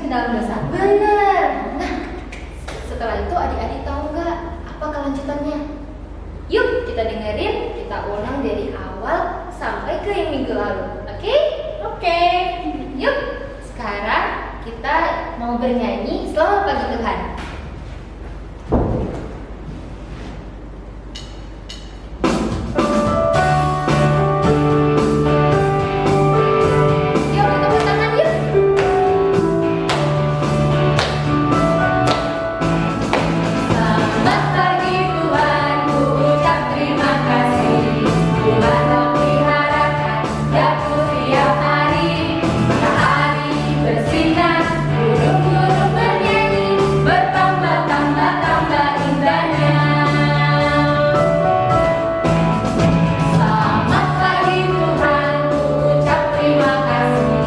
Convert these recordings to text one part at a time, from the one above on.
ke dalam dosa. Benar. Nah, setelah itu adik-adik tahu nggak apa kelanjutannya? Yuk kita dengerin, kita ulang dari awal sampai ke yang minggu lalu. Oke? Oke. Yuk, sekarang kita mau bernyanyi Selamat Pagi Tuhan. Yuk, tepuk tangan yuk. Selamat pagi Tuhan, ku ucap terima kasih. Tuhan memeliharakan daku tiap hari. Matahari bersinar, burung-burung bernyanyi, bertambah-tambah indahnya. Selamat pagi Tuhan, ku ucap terima kasih.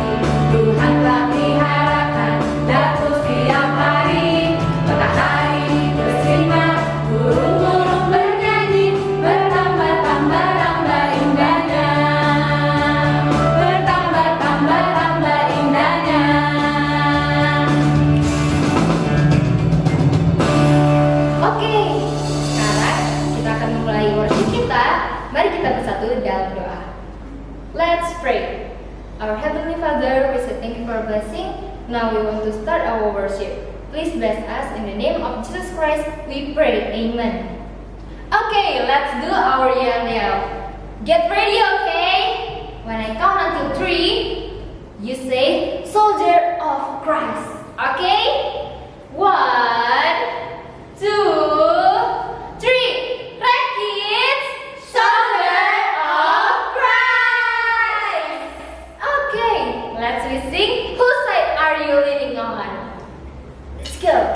Tuhan telah meliharakan daku tiap hari. Matahari bersinar, burung-burung bernyanyi, bertambah-tambah indahnya. Bertambah-tambah indahnya. Oke, sekarang kita akan memulai worship kita. Mari kita bersatu dalam doa. Let's pray. Our Heavenly Father, we say thank you for blessing. Now we want to start our worship. Please bless us in the name of Jesus Christ. We pray. Amen. Okay, let's do our yell. Get ready, okay? When I count until 3, you say Soldier of Christ. Okay? 1, 2, 3. Right, kids? Soldier of Christ. Okay, let's sing. Whose side are you leaning on? Let's go.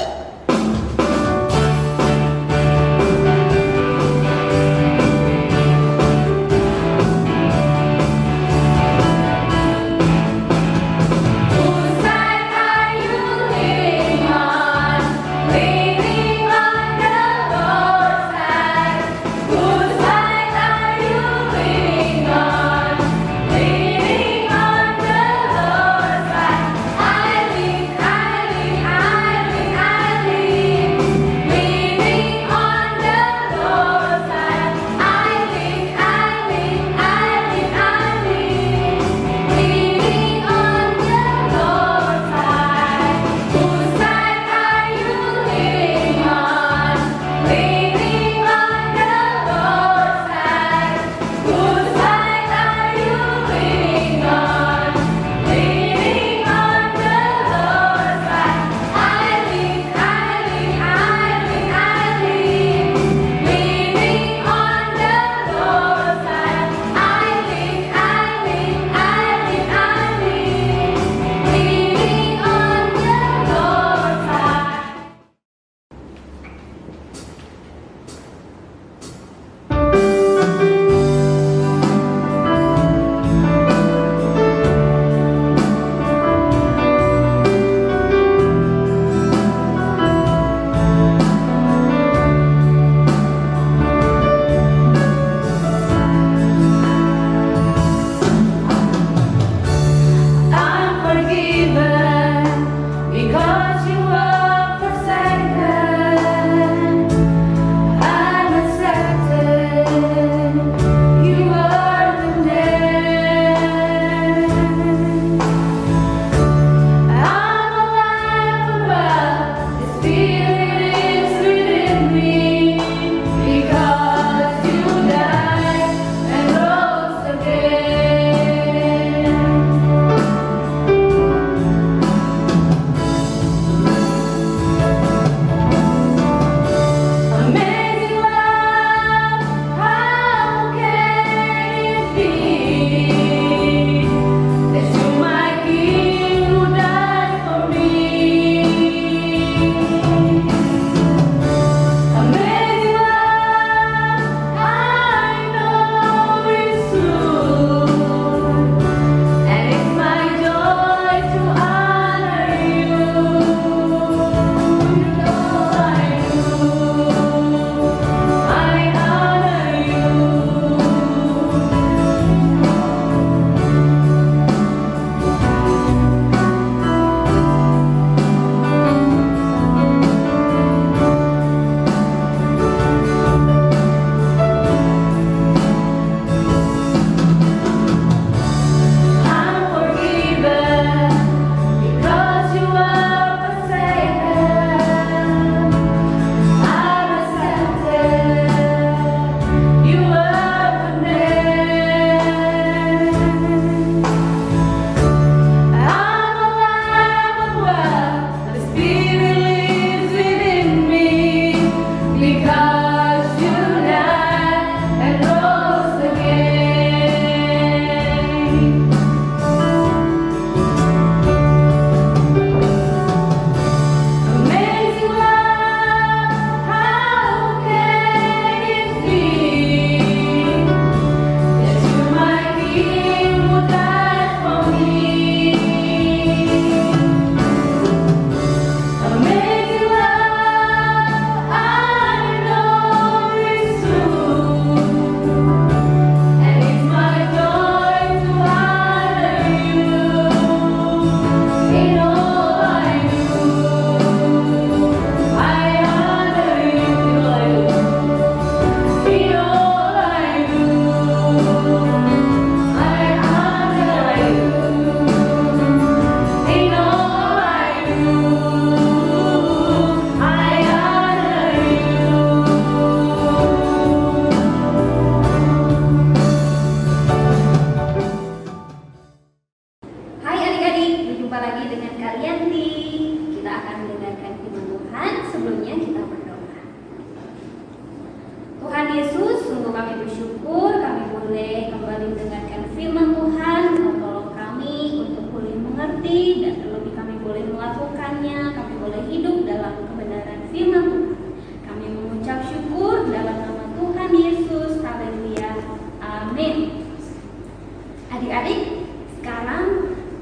adik-adik, sekarang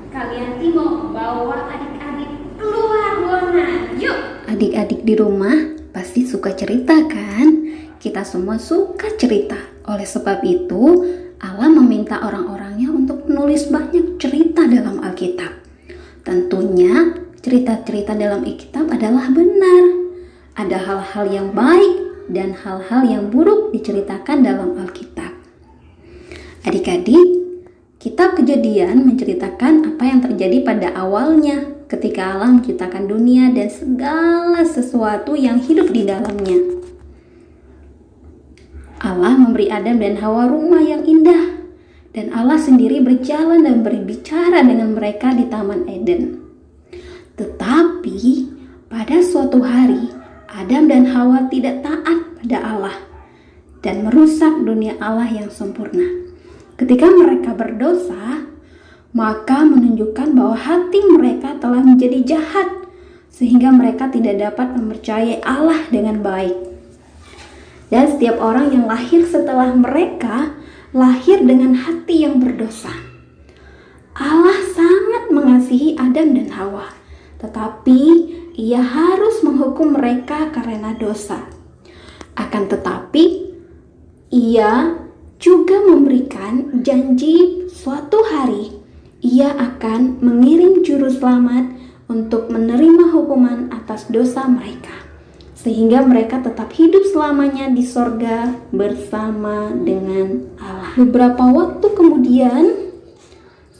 kalian Timo bawa adik-adik keluar ruangan. Yuk! Adik-adik di rumah pasti suka cerita kan? Kita semua suka cerita. Oleh sebab itu, Allah meminta orang-orangnya untuk menulis banyak cerita dalam Alkitab. Tentunya cerita-cerita dalam Alkitab adalah benar. Ada hal-hal yang baik dan hal-hal yang buruk diceritakan dalam Alkitab. Adik-adik, Kitab Kejadian menceritakan apa yang terjadi pada awalnya ketika Allah menciptakan dunia dan segala sesuatu yang hidup di dalamnya. Allah memberi Adam dan Hawa rumah yang indah, dan Allah sendiri berjalan dan berbicara dengan mereka di Taman Eden. Tetapi pada suatu hari, Adam dan Hawa tidak taat pada Allah dan merusak dunia Allah yang sempurna. Ketika mereka berdosa, maka menunjukkan bahwa hati mereka telah menjadi jahat, sehingga mereka tidak dapat mempercayai Allah dengan baik. Dan setiap orang yang lahir setelah mereka, lahir dengan hati yang berdosa. Allah sangat mengasihi Adam dan Hawa, tetapi Ia harus menghukum mereka karena dosa. Akan tetapi, Ia juga memberikan janji suatu hari Ia akan mengirim juru selamat untuk menerima hukuman atas dosa mereka, sehingga mereka tetap hidup selamanya di sorga bersama dengan Allah. Beberapa waktu kemudian,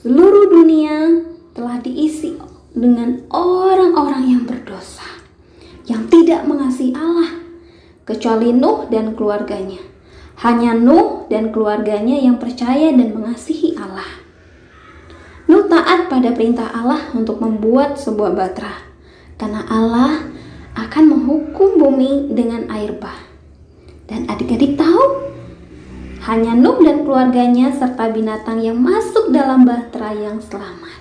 seluruh dunia telah diisi dengan orang-orang yang berdosa, yang tidak mengasihi Allah, kecuali Nuh dan keluarganya. Hanya Nuh dan keluarganya yang percaya dan mengasihi Allah. Nuh taat pada perintah Allah untuk membuat sebuah batra, karena Allah akan menghukum bumi dengan air bah. Dan adik-adik tahu, hanya Nuh dan keluarganya serta binatang yang masuk dalam bahtera yang selamat.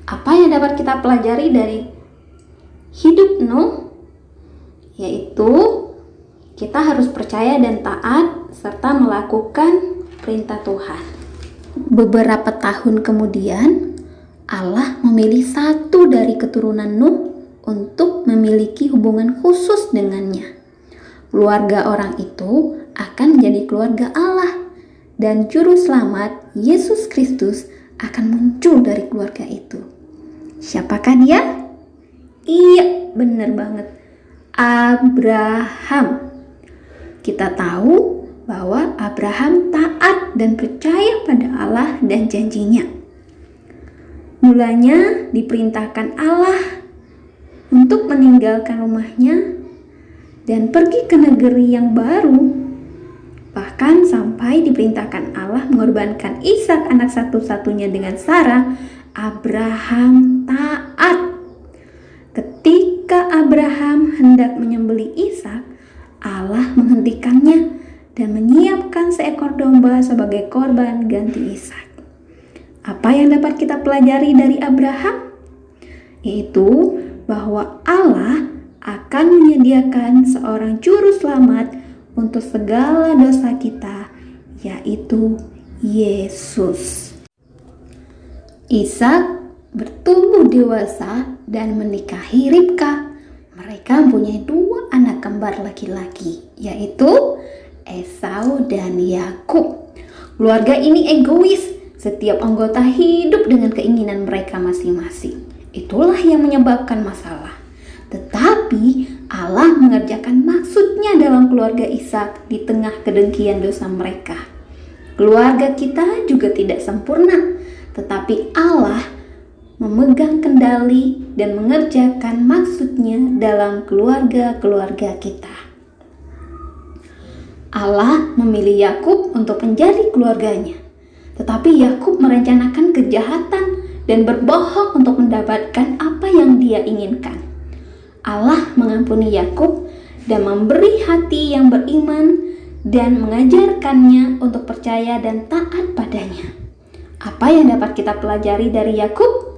Apa yang dapat kita pelajari dari hidup Nuh? Yaitu kita harus percaya dan taat serta melakukan perintah Tuhan. Beberapa tahun kemudian, Allah memilih satu dari keturunan Nuh untuk memiliki hubungan khusus dengannya. Keluarga orang itu akan menjadi keluarga Allah, dan juru selamat Yesus Kristus akan muncul dari keluarga itu. Siapakah dia? Iya, benar banget. Abraham. Kita tahu bahwa Abraham taat dan percaya pada Allah dan janjinya. Mulanya diperintahkan Allah untuk meninggalkan rumahnya dan pergi ke negeri yang baru. Bahkan sampai diperintahkan Allah mengorbankan Ishak anak satu-satunya dengan Sarah, Abraham taat. Ketika Abraham hendak menyembelih Ishak, Allah menghentikannya dan menyiapkan seekor domba sebagai korban ganti Ishak. Apa yang dapat kita pelajari dari Abraham? Yaitu bahwa Allah akan menyediakan seorang juru selamat untuk segala dosa kita, yaitu Yesus. Ishak bertumbuh dewasa dan menikahi Ribka. Mereka mempunyai dua anak kembar laki-laki, yaitu Esau dan Yakub. Keluarga ini egois, setiap anggota hidup dengan keinginan mereka masing-masing. Itulah yang menyebabkan masalah. Tetapi Allah mengerjakan maksudnya dalam keluarga Ishak di tengah kedengkian dosa mereka. Keluarga kita juga tidak sempurna, tetapi Allah memegang kendali dan mengerjakan maksudnya dalam keluarga-keluarga kita. Allah memilih Yakub untuk menjadi keluarganya, tetapi Yakub merencanakan kejahatan dan berbohong untuk mendapatkan apa yang dia inginkan. Allah mengampuni Yakub dan memberi hati yang beriman dan mengajarkannya untuk percaya dan taat padanya. Apa yang dapat kita pelajari dari Yakub?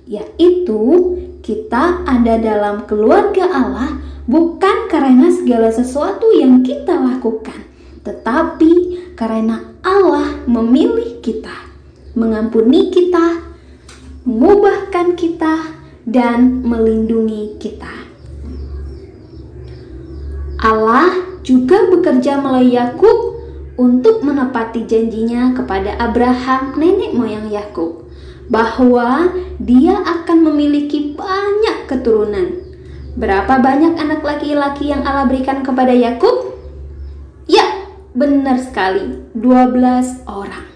Yaitu kita ada dalam keluarga Allah bukan karena segala sesuatu yang kita lakukan, tetapi karena Allah memilih kita. mengampuni kita, mengubahkan kita, dan melindungi kita. Allah juga bekerja melalui Yakub untuk menepati janjinya kepada Abraham, nenek moyang Yakub, bahwa dia akan memiliki banyak keturunan. Berapa banyak anak laki-laki yang Allah berikan kepada Yakub? Ya, benar sekali, 12 orang.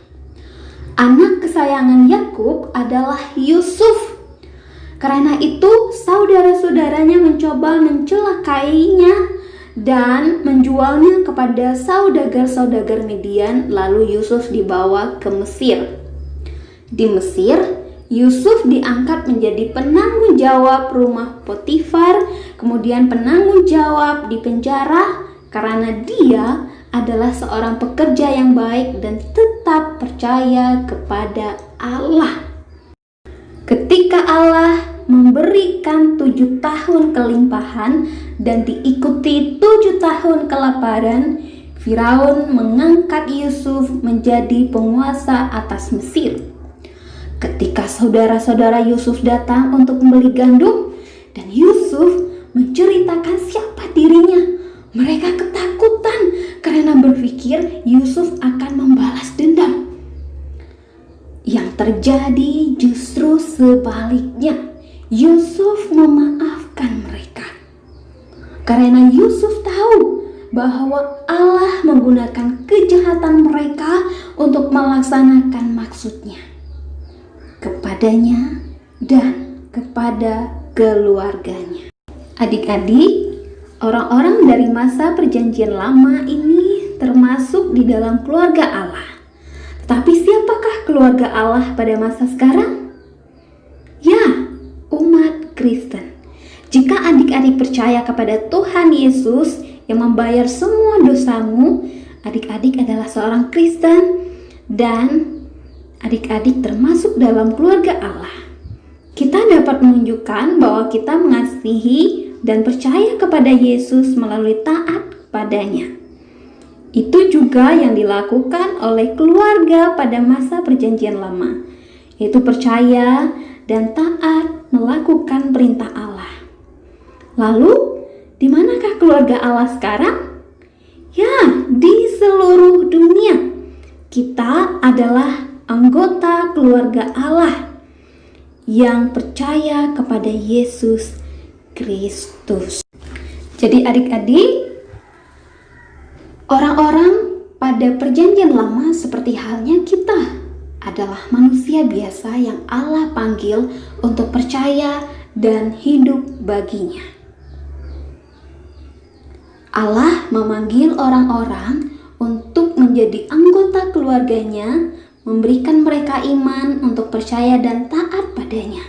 Anak kesayangan Yakub adalah Yusuf. Karena itu, saudara-saudaranya mencoba mencelakainya dan menjualnya kepada saudagar-saudagar Midian, lalu Yusuf dibawa ke Mesir. Di Mesir, Yusuf diangkat menjadi penanggung jawab rumah Potifar, kemudian penanggung jawab di penjara karena dia adalah seorang pekerja yang baik dan tetap percaya kepada Allah. Ketika Allah memberikan 7 tahun kelimpahan dan diikuti 7 tahun kelaparan, Firaun mengangkat Yusuf menjadi penguasa atas Mesir. Ketika saudara-saudara Yusuf datang untuk membeli gandum dan Yusuf menceritakan siapa dirinya, mereka ketakutan karena berpikir Yusuf akan membalas dendam. Yang terjadi justru sebaliknya. Yusuf memaafkan mereka. Karena Yusuf tahu bahwa Allah menggunakan kejahatan mereka untuk melaksanakan maksudnya kepadanya dan kepada keluarganya. Adik-adik, orang-orang dari masa perjanjian lama ini termasuk di dalam keluarga Allah. Tapi siapakah keluarga Allah pada masa sekarang? Ya, umat Kristen. Jika adik-adik percaya kepada Tuhan Yesus yang membayar semua dosamu, adik-adik adalah seorang Kristen dan adik-adik termasuk dalam keluarga Allah. Kita dapat menunjukkan bahwa kita mengasihi dan percaya kepada Yesus melalui taat kepadanya. Itu juga yang dilakukan oleh keluarga pada masa perjanjian lama, yaitu percaya dan taat melakukan perintah Allah. Lalu, di manakah keluarga Allah sekarang? Ya, di seluruh dunia. Kita adalah anggota keluarga Allah yang percaya kepada Yesus Kristus. Jadi adik-adik, orang-orang pada perjanjian lama seperti halnya kita adalah manusia biasa yang Allah panggil untuk percaya dan hidup baginya. Allah memanggil orang-orang untuk menjadi anggota keluarganya, memberikan mereka iman untuk percaya dan taat padanya,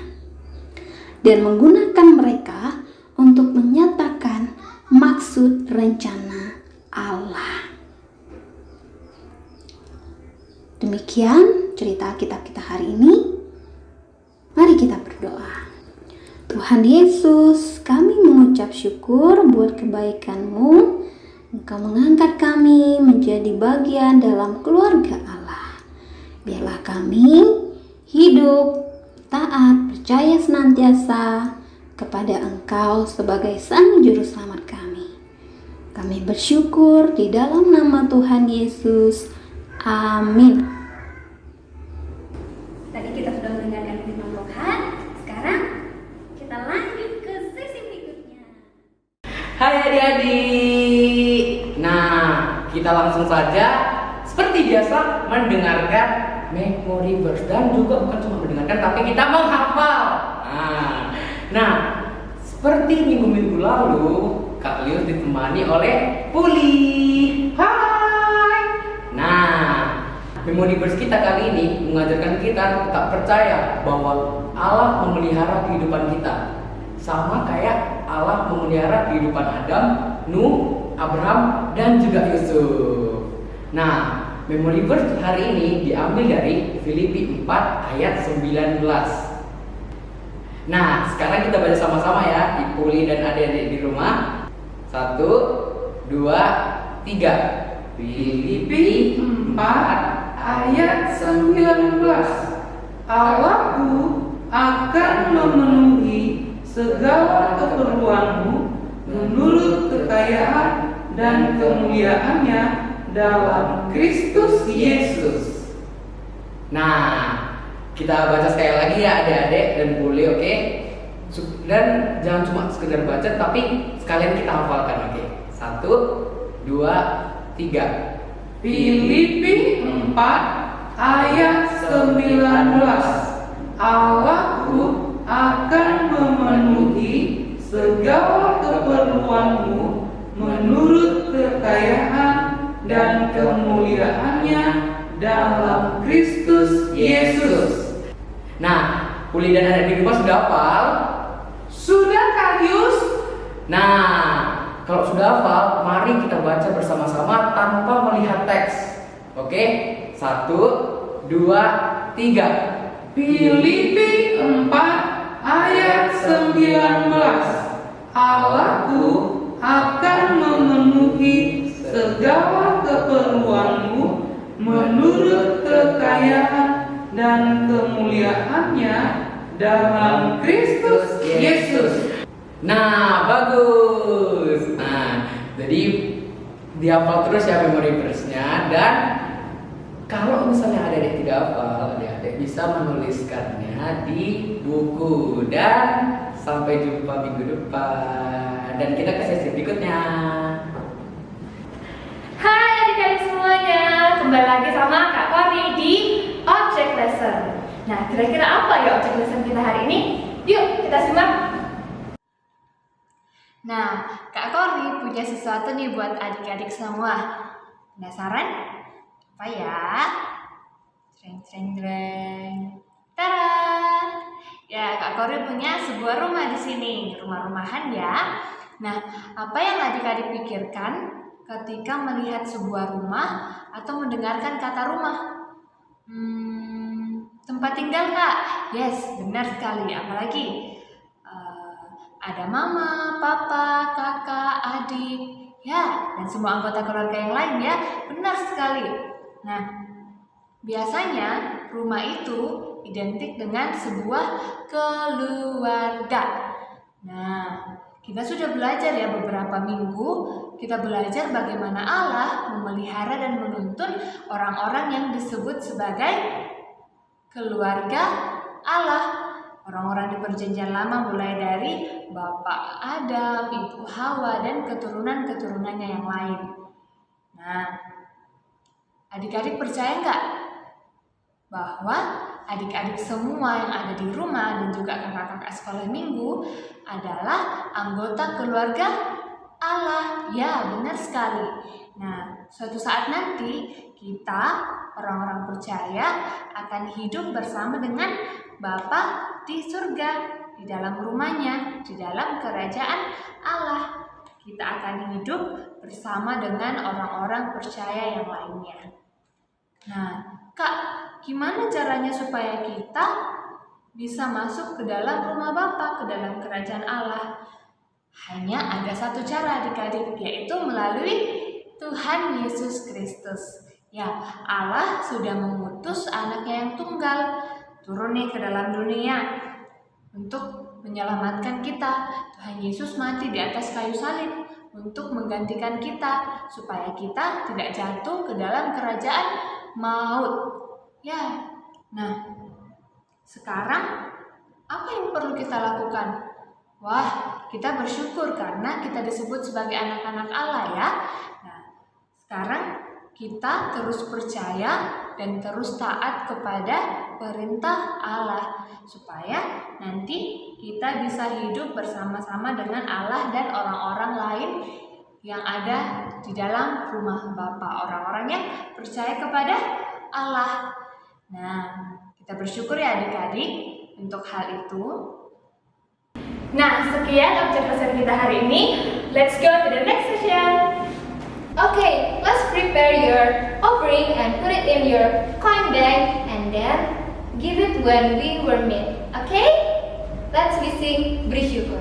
dan menggunakan mereka untuk menyatakan maksud rencana Allah. Demikian cerita Alkitab kita hari ini. Mari kita berdoa. Tuhan Yesus, kami mengucap syukur buat kebaikan-Mu. Engkau mengangkat kami menjadi bagian dalam keluarga Allah. Biarlah kami hidup taat, percaya senantiasa kepada Engkau sebagai Sang Juru Selamat kami. Kami bersyukur di dalam nama Tuhan Yesus. Amin. Tadi kita sudah mendengarkan firman Tuhan. Sekarang kita lanjut ke sesi berikutnya. Hai adik-adik. Nah, kita langsung saja seperti biasa mendengarkan memory verse, dan juga bukan cuma mendengarkan tapi kita menghafal. Nah, seperti minggu-minggu lalu Kak Lius ditemani oleh Puli. Hai. Nah, memory verse kita kali ini mengajarkan kita tetap percaya bahwa Allah memelihara kehidupan kita. Sama kayak Allah memelihara kehidupan Adam, Nuh, Abraham, dan juga Yusuf. Nah, memory verse hari ini diambil dari Filipi 4 ayat 19. Nah, sekarang kita baca sama-sama ya, Ibu Puli dan adik-adik di rumah. 1, 2, 3. Filipi 4 ayat 19. Allahku akan memenuhi segala keperluanmu menurut kekayaan dan kemuliaannya dalam Kristus Yesus. Nah, kita baca sekali lagi ya adik-adik dan bule, oke? Dan jangan cuma sekedar baca, tapi sekalian kita hafalkan, oke? 1, 2, 3. Filipi 4 ayat 19. Allahku akan memenuhi segala keperluanmu menurut kekayaan dan kemuliaannya dalam Kristus Yesus. Nah, Uli dan adik di rumah sudah hafal? Sudah, Kak Yus? Nah, kalau sudah hafal, mari kita baca bersama-sama tanpa melihat teks. Oke? 1, 2, 3. Filipi 4 ayat 19. Allahku akan memenuhi segala keperluanmu menurut kekayaan dan kemuliaannya dalam Kristus Yesus. Nah, bagus. Nah, jadi dihafal terus ya memory verse-nya. Dan kalau misalnya adik-adik tidak hafal, adik-adik bisa menuliskannya di buku. Dan sampai jumpa minggu depan. Dan kita ke sesi berikutnya. Hai adik-adik semuanya, kembali lagi sama Kak Kori di Object Lesson. Nah, kira-kira apa ya Object Lesson kita hari ini? Yuk kita simak. Nah, Kak Kori punya sesuatu nih buat adik-adik semua. Penasaran? Apa ya? Jreng. Tada! Ya, Kak Kori punya sebuah rumah di sini, rumah-rumahan ya. Nah, apa yang adik-adik pikirkan ketika melihat sebuah rumah atau mendengarkan kata rumah? Tempat tinggal, Kak? Yes, benar sekali. Apalagi ada mama, papa, kakak, adik, ya, dan semua anggota keluarga yang lain ya. Benar sekali. Nah, biasanya rumah itu identik dengan sebuah keluarga. Nah, kita sudah belajar ya beberapa minggu, kita belajar bagaimana Allah memelihara dan menuntun orang-orang yang disebut sebagai keluarga Allah. Orang-orang di perjanjian lama mulai dari Bapak Adam, Ibu Hawa, dan keturunan-keturunannya yang lain. Nah, adik-adik percaya nggak bahwa adik-adik semua yang ada di rumah dan juga kakak-kakak sekolah minggu adalah anggota keluarga Allah? Ya, benar sekali. Nah, suatu saat nanti kita orang-orang percaya akan hidup bersama dengan Bapa di surga, di dalam rumahnya, di dalam kerajaan Allah. Kita akan hidup bersama dengan orang-orang percaya yang lainnya. Nah, Kak, gimana caranya supaya kita bisa masuk ke dalam rumah Bapa, ke dalam kerajaan Allah? Hanya ada satu cara adik-adik, yaitu melalui Tuhan Yesus Kristus. Ya, Allah sudah mengutus anaknya yang tunggal turun nih ke dalam dunia untuk menyelamatkan kita. Tuhan Yesus mati di atas kayu salib untuk menggantikan kita supaya kita tidak jatuh ke dalam kerajaan maut. Ya, nah sekarang apa yang perlu kita lakukan? Wah, kita bersyukur karena kita disebut sebagai anak-anak Allah ya. Nah, sekarang kita terus percaya dan terus taat kepada perintah Allah supaya nanti kita bisa hidup bersama-sama dengan Allah dan orang-orang lain yang ada di dalam rumah Bapa, orang-orang yang percaya kepada Allah. Nah, kita bersyukur ya adik-adik untuk hal itu. Nah, sekian objek lesson kita hari ini. Let's go to the next session. Okay, let's prepare your offering and put it in your coin bank and then give it when we were meet. Okay? Let's be sing bersyukur.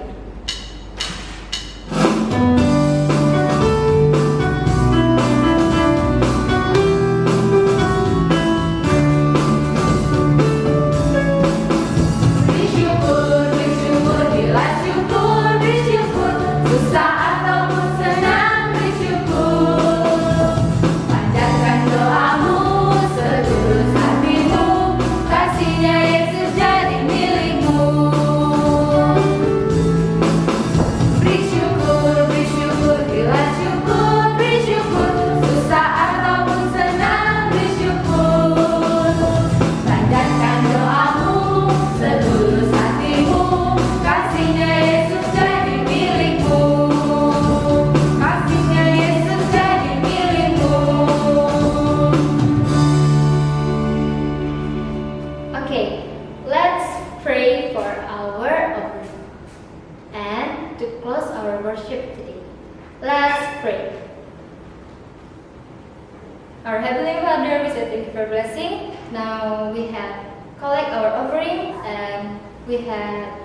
for blessing. Now we have collect our offering and we have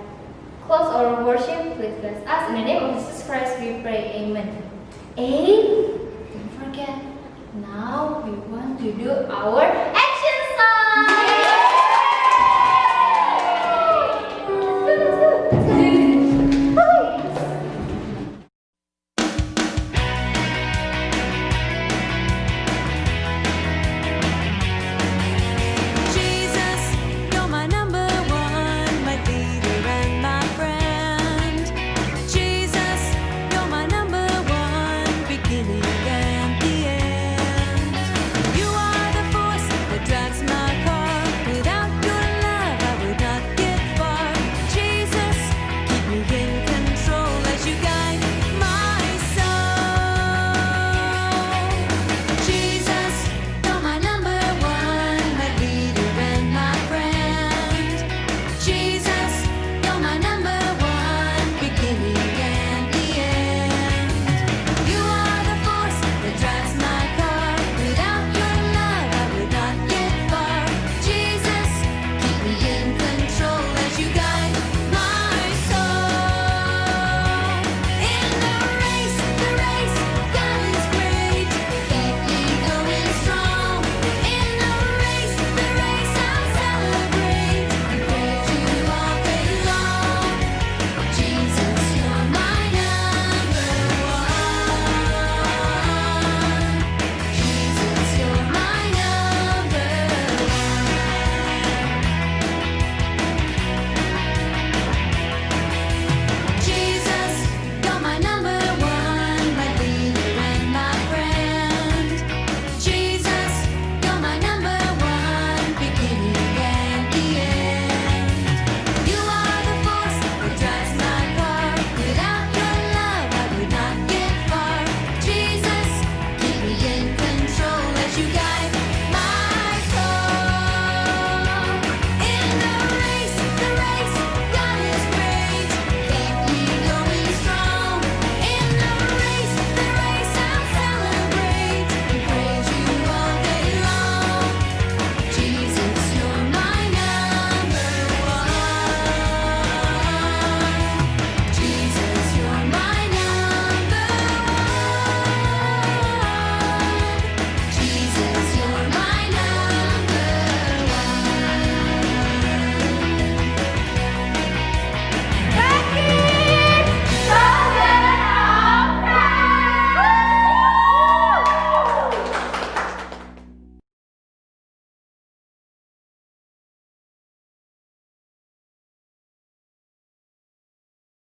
close our worship. Please bless us. In the name of Jesus Christ we pray. Amen. Don't forget. Now we want to do our